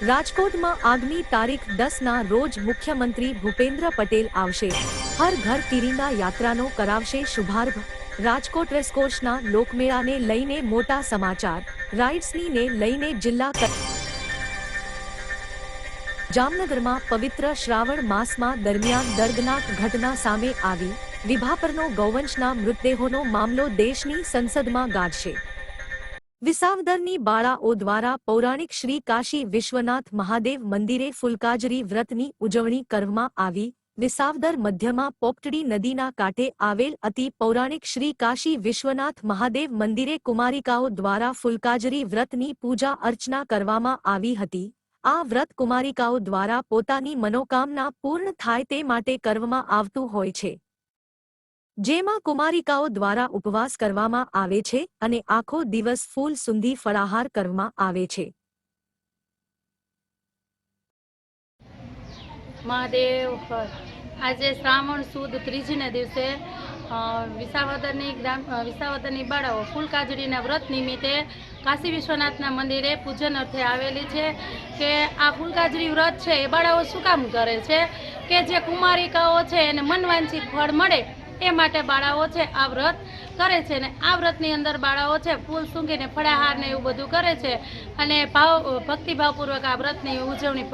રાજકોટમાં આગામી તારીખ 10ના રોજ મુખ્યમંત્રી ભૂપેન્દ્ર પટેલ આવશે. હર ઘર તિરંગા યાત્રાનો કરાવશે શુભારંભ. રાજકોટ રેસકોર્સના લોકમેળાને લઈને મોટા સમાચાર. રાઇડ્સને લઈને જિલ્લા જામનગરમાં પવિત્ર શ્રાવણ માસમાં દરમિયાન દર્દનાક ઘટના સામે આવી. વિભાપરનો ગૌવંશના મૃતદેહોનો મામલો દેશની સંસદમાં ગાજશે. વિસાવદરની બાળાઓ દ્વારા પૌરાણિક શ્રી કાશી વિશ્વનાથ મહાદેવ મંદિરે ફૂલકાજરી વ્રતની ઉજવણી કરવામાં આવી. વિસાવદર મધ્યમાં પોપટડી નદીના કાંઠે આવેલ અતિ પૌરાણિક શ્રી કાશી વિશ્વનાથ મહાદેવ મંદિરે કુમારિકાઓ દ્વારા ફૂલકાજરી વ્રતની પૂજા અર્ચના કરવામાં આવી હતી. આ વ્રત કુમારિકાઓ દ્વારા પોતાની મનોકામના પૂર્ણ થાય તે માટે કરવામાં આવતું હોય છે, જેમાં કુમારિકાઓ દ્વારા ઉપવાસ કરવામાં આવે છે અને આખો દિવસ ફૂલ સુંધી ફળાહાર કરવામાં આવે છે. મહાદેવ આજે શ્રાવણ સુદ ત્રીજને દિવસે વિસાવદરની બાળાઓ ફૂલકાજરીના વ્રત નિમિત્તે કાશી વિશ્વનાથના મંદિરે પૂજન અર્થે આવેલી છે. કે આ ફૂલકાજરી વ્રત છે એ બાળાઓ શું કામ કરે છે કે જે કુમારિકાઓ છે એને મનવાંછિત ફળ મળે એ માટે બાળાઓ છે આ વ્રત કરે છે. ને આ વ્રતની અંદર બાળાઓ છે ફૂલ સૂંઘીને ફળાહાર ને એવું બધું કરે છે અને ભક્તિભાવપૂર્વક આ વ્રતની ઉજવણી